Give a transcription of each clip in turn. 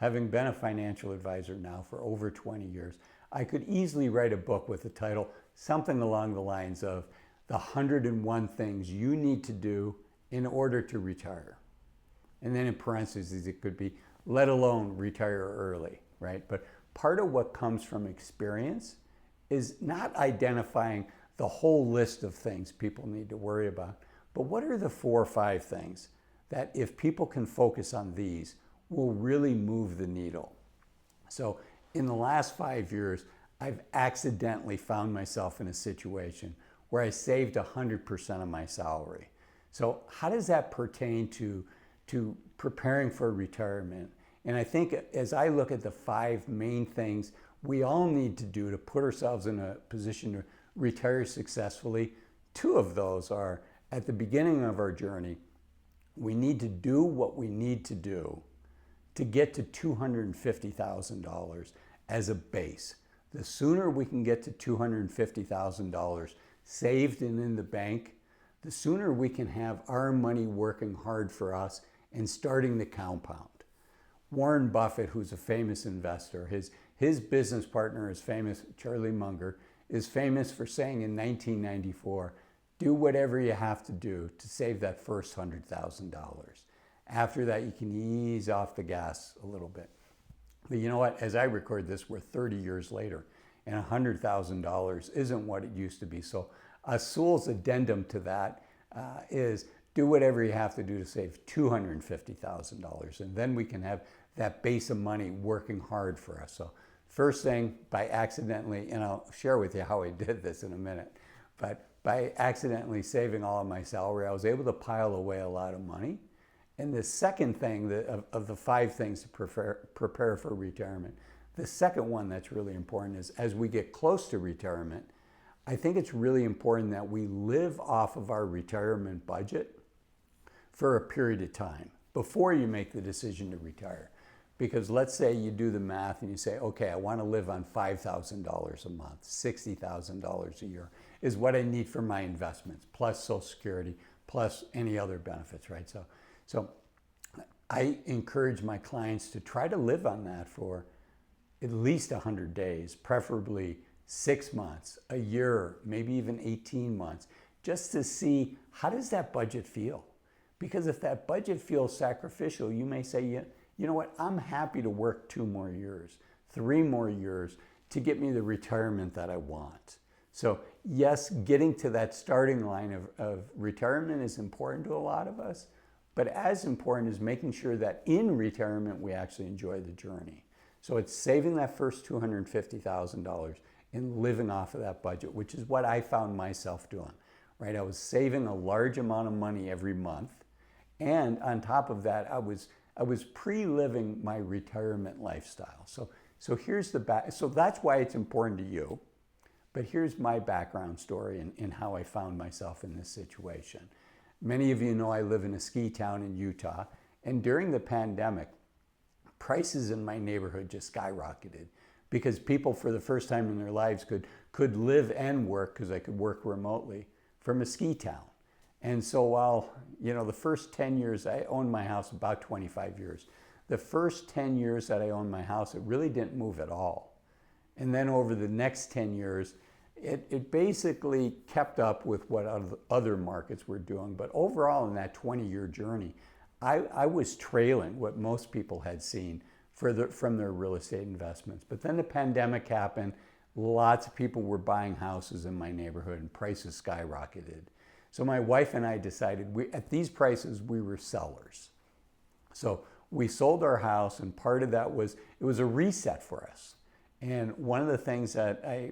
having been a financial advisor now for over 20 years, I could easily write a book with the title, something along the lines of The 101 Things You Need to Do in Order to Retire. And then in parentheses, it could be, let alone retire early, right? But part of what comes from experience is not identifying the whole list of things people need to worry about, but what are the 4 or 5 things that if people can focus on these will really move the needle. So in the last 5 years, I've accidentally found myself in a situation where I saved 100% of my salary. So how does that pertain to preparing for retirement? And I think as I look at the 5 main things we all need to do to put ourselves in a position to retire successfully, 2 of those are at the beginning of our journey, we need to do what we need to do to get to $250,000 as a base. The sooner we can get to $250,000 saved and in the bank, the sooner we can have our money working hard for us and starting to compound. Warren Buffett, who's a famous investor, his business partner is famous, Charlie Munger, is famous for saying in 1994, do whatever you have to do to save that first $100,000. After that, you can ease off the gas a little bit. But you know what? As I record this, we're 30 years later, and $100,000 isn't what it used to be. So Azul's addendum to that is do whatever you have to do to save $250,000, and then we can have that base of money working hard for us. So first thing, by accidentally, and I'll share with you how I did this in a minute, but by accidentally saving all of my salary, I was able to pile away a lot of money. And the second thing of the 5 things to prepare for retirement, the second one that's really important is as we get close to retirement, I think it's really important that we live off of our retirement budget for a period of time before you make the decision to retire. Because let's say you do the math and you say, okay, I want to live on $5,000 a month, $60,000 a year is what I need for my investments, plus Social Security, plus any other benefits, right? So I encourage my clients to try to live on that for at least 100 days, preferably 6 months, a year, maybe even 18 months, just to see how does that budget feel? Because if that budget feels sacrificial, you may say, you know what, I'm happy to work 2 more years, 3 more years to get me the retirement that I want. So yes, getting to that starting line of retirement is important to a lot of us, but as important is making sure that in retirement we actually enjoy the journey. So it's saving that first $250,000 and living off of that budget, which is what I found myself doing, right? I was saving a large amount of money every month. And on top of that, I was pre-living my retirement lifestyle. So here's so that's why it's important to you. But here's my background story and how I found myself in this situation. Many of you know I live in a ski town in Utah, and during the pandemic, prices in my neighborhood just skyrocketed because people for the first time in their lives could live and work, because I could work remotely, from a ski town. And so while, the first 10 years, I owned my house about 25 years. The first 10 years that I owned my house, it really didn't move at all. And then over the next 10 years, it basically kept up with what other markets were doing. But overall in that 20-year journey, I was trailing what most people had seen from their real estate investments. But then the pandemic happened. Lots of people were buying houses in my neighborhood and prices skyrocketed. So my wife and I decided at these prices we were sellers. So we sold our house, and part of that was, it was a reset for us. And one of the things that I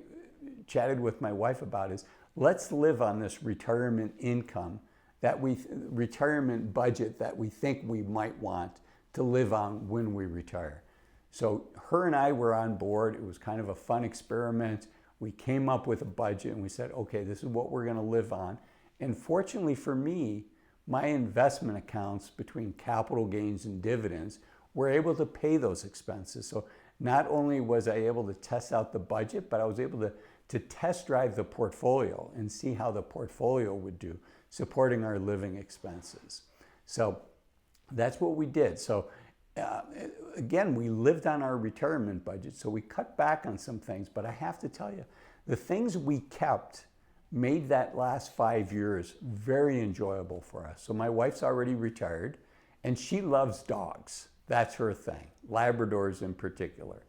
chatted with my wife about is, let's live on this retirement income, retirement budget that we think we might want to live on when we retire. So her and I were on board. It was kind of a fun experiment. We came up with a budget and we said, okay, this is what we're going to live on. And fortunately for me, my investment accounts between capital gains and dividends were able to pay those expenses. So not only was I able to test out the budget, but I was able to test drive the portfolio and see how the portfolio would do, supporting our living expenses. So that's what we did. So uh, again, we lived on our retirement budget, so we cut back on some things. But I have to tell you, the things we kept made that last 5 years very enjoyable for us. So my wife's already retired, and she loves dogs. That's her thing, Labradors in particular.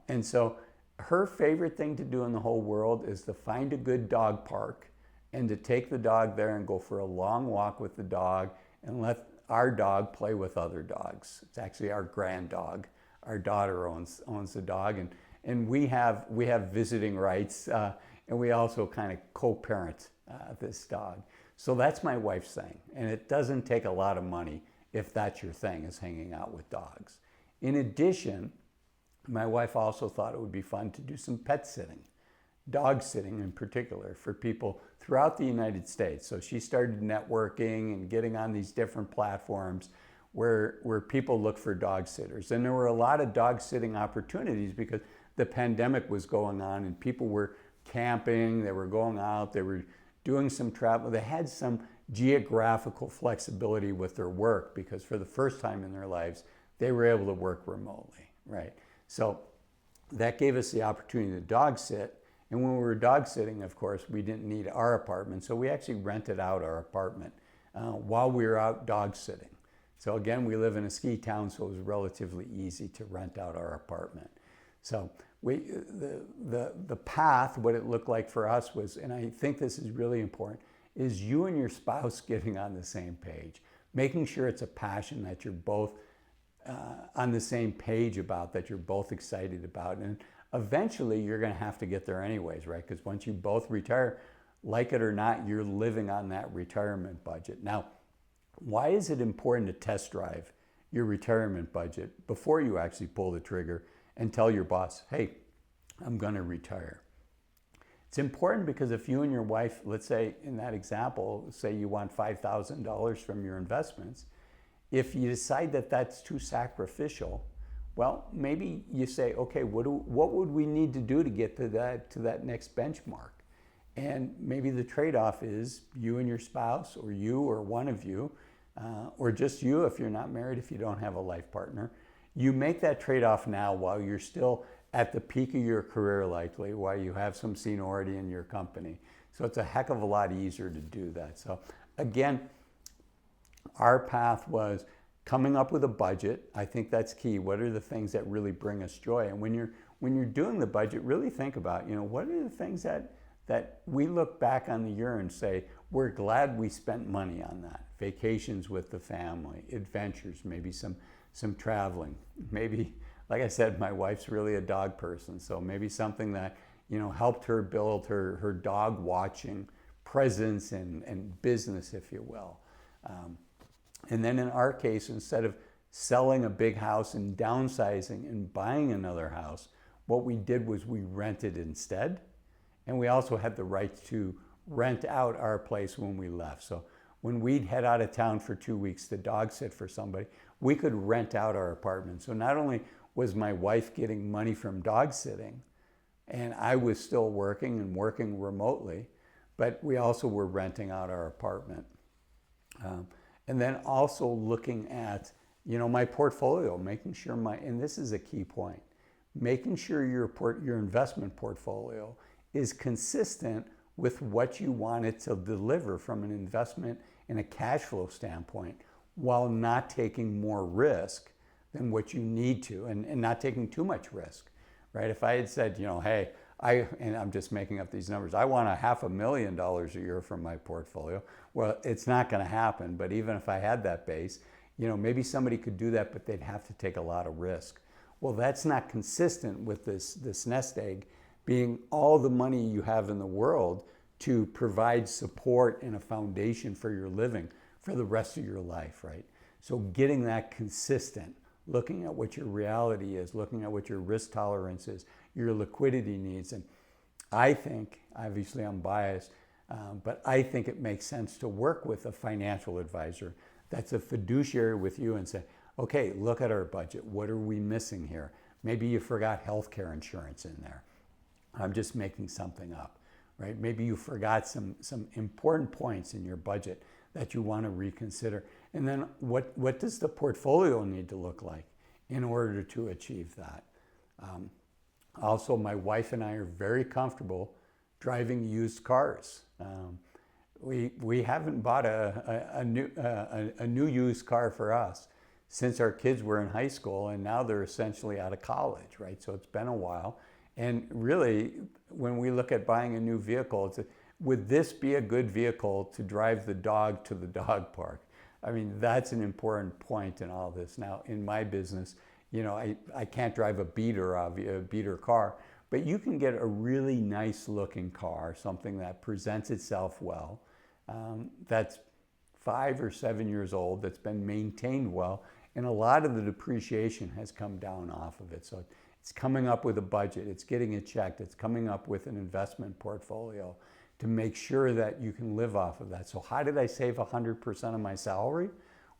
And so her favorite thing to do in the whole world is to find a good dog park and to take the dog there and go for a long walk with the dog and let our dog play with other dogs. It's actually our grand dog. Our daughter owns the dog, and we have visiting rights, and we also kind of co-parent this dog. So that's my wife's thing, and it doesn't take a lot of money if that's your thing, is hanging out with dogs. In addition, my wife also thought it would be fun to do some pet sitting, dog sitting in particular, for people throughout the United States. So she started networking and getting on these different platforms where people look for dog sitters. And there were a lot of dog sitting opportunities because the pandemic was going on and people were camping, they were going out, they were doing some travel. They had some geographical flexibility with their work because for the first time in their lives, they were able to work remotely, right? So that gave us the opportunity to dog sit. And when we were dog sitting, of course, we didn't need our apartment. So we actually rented out our apartment while we were out dog sitting. So again, we live in a ski town, so it was relatively easy to rent out our apartment. So the path, what it looked like for us was, and I think this is really important, is you and your spouse getting on the same page, making sure it's a passion that you're both on the same page about, that you're both excited about. And eventually you're going to have to get there anyways, right? Because once you both retire, like it or not, you're living on that retirement budget. Now, why is it important to test drive your retirement budget before you actually pull the trigger and tell your boss, hey, I'm going to retire? It's important because if you and your wife, let's say in that example, say you want $5,000 from your investments, if you decide that that's too sacrificial, well, maybe you say, okay, what would we need to do to get to that next benchmark? And maybe the trade-off is you and your spouse, or you or one of you, or just you if you're not married, if you don't have a life partner. You make that trade-off now while you're still at the peak of your career, likely, while you have some seniority in your company. So it's a heck of a lot easier to do that. So again, our path was coming up with a budget. I think that's key. What are the things that really bring us joy? And when you're doing the budget, really think about, what are the things that we look back on the year and say, we're glad we spent money on that. Vacations with the family, adventures, maybe some traveling. Maybe, like I said, my wife's really a dog person, so maybe something that, helped her build her dog watching presence and business, if you will. And then in our case, instead of selling a big house and downsizing and buying another house, what we did was we rented instead. And we also had the right to rent out our place when we left. So when we'd head out of town for 2 weeks to dog sit for somebody, we could rent out our apartment. So not only was my wife getting money from dog sitting, and I was still working and working remotely, but we also were renting out our apartment. And then also looking at, my portfolio, making sure and this is a key point, making sure your investment portfolio is consistent with what you want it to deliver from an investment and a cash flow standpoint, while not taking more risk than what you need to, and not taking too much risk, right? If I had said, hey, and I'm just making up these numbers, I want $500,000 a year from my portfolio. Well, it's not going to happen. But even if I had that base, maybe somebody could do that, but they'd have to take a lot of risk. Well, that's not consistent with this nest egg being all the money you have in the world to provide support and a foundation for your living for the rest of your life, right? So getting that consistent, looking at what your reality is, looking at what your risk tolerance is, your liquidity needs. And I think, obviously I'm biased, but I think it makes sense to work with a financial advisor that's a fiduciary with you and say, okay, look at our budget. What are we missing here? Maybe you forgot healthcare insurance in there. I'm just making something up, right? Maybe you forgot some important points in your budget that you want to reconsider. And then what does the portfolio need to look like in order to achieve that? Also, my wife and I are very comfortable driving used cars. We haven't bought a new used car for us since our kids were in high school, and now they're essentially out of college, right? So it's been a while. And really, when we look at buying a new vehicle, would this be a good vehicle to drive the dog to the dog park? I mean, that's an important point in all this. Now, in my business, you know, I can't drive a beater car, but you can get a really nice looking car, something that presents itself well, that's 5 or 7 years old, that's been maintained well, and a lot of the depreciation has come down off of it. So it's coming up with a budget, it's getting it checked, it's coming up with an investment portfolio to make sure that you can live off of that. So how did I save 100% of my salary?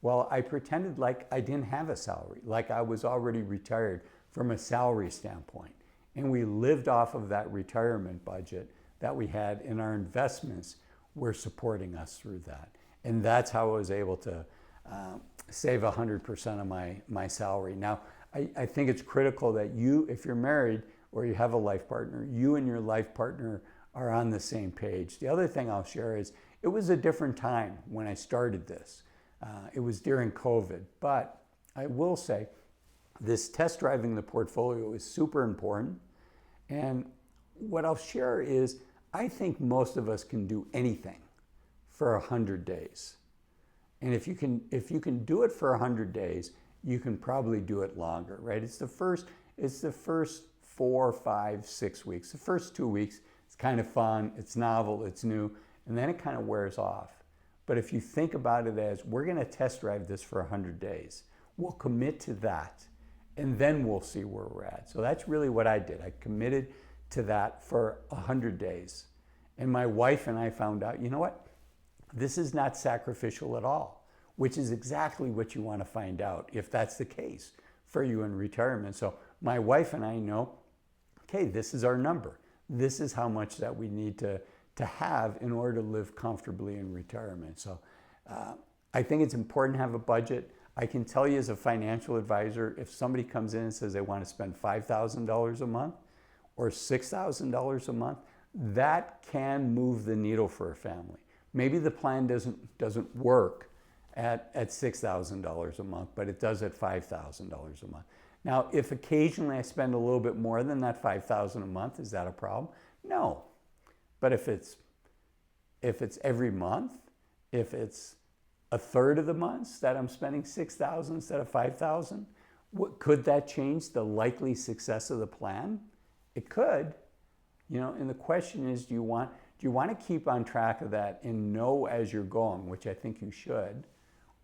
Well, I pretended like I didn't have a salary, like I was already retired from a salary standpoint. And we lived off of that retirement budget that we had, and our investments were supporting us through that. And that's how I was able to save 100% of my salary. Now, I think it's critical that you, if you're married or you have a life partner, you and your life partner are on the same page. The other thing I'll share is it was a different time when I started this. It was during COVID, but I will say this test driving the portfolio is super important. And what I'll share is I think most of us can do anything for 100 days. And if you can do it for 100 days, you can probably do it longer, right? It's the first 4, 5, 6 weeks. The first 2 weeks, it's kind of fun, it's novel, it's new, and then it kind of wears off. But if you think about it as, we're gonna test drive this for 100 days, we'll commit to that, and then we'll see where we're at. So that's really what I did. I committed to that for 100 days. And my wife and I found out, you know what? This is not sacrificial at all, which is exactly what you want to find out if that's the case for you in retirement. So my wife and I know, okay, this is our number. This is how much that we need to have in order to live comfortably in retirement. So I think it's important to have a budget. I can tell you as a financial advisor, if somebody comes in and says they want to spend $5,000 a month or $6,000 a month, that can move the needle for a family. Maybe the plan doesn't work at $6,000 a month, but it does at $5,000 a month. Now, if occasionally I spend a little bit more than that $5,000 a month, is that a problem? No. But if it's every month, if it's a third of the months that I'm spending $6,000 instead of $5,000, could that change the likely success of the plan? It could. You know, and the question is, do you want to keep on track of that and know as you're going, which I think you should,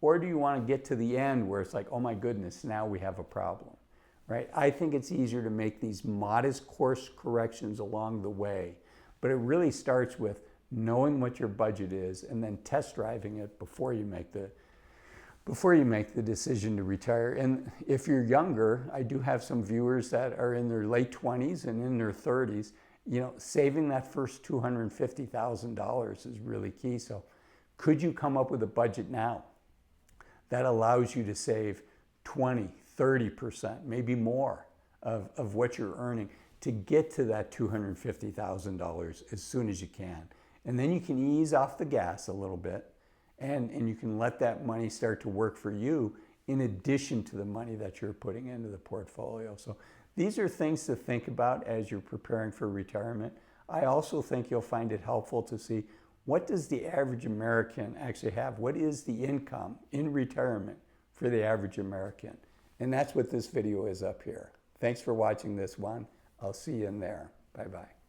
or do you want to get to the end where it's like, oh my goodness, now we have a problem, right? I think it's easier to make these modest course corrections along the way, but it really starts with knowing what your budget is and then test driving it before you make the decision to retire. And if you're younger, I do have some viewers that are in their late 20s and in their 30s. You know, saving that first $250,000 is really key. So could you come up with a budget now that allows you to save 20, 30%, maybe more of what you're earning to get to that $250,000 as soon as you can? And then you can ease off the gas a little bit and you can let that money start to work for you in addition to the money that you're putting into the portfolio. So these are things to think about as you're preparing for retirement. I also think you'll find it helpful to see, what does the average American actually have? What is the income in retirement for the average American? And that's what this video is up here. Thanks for watching this one. I'll see you in there. Bye-bye.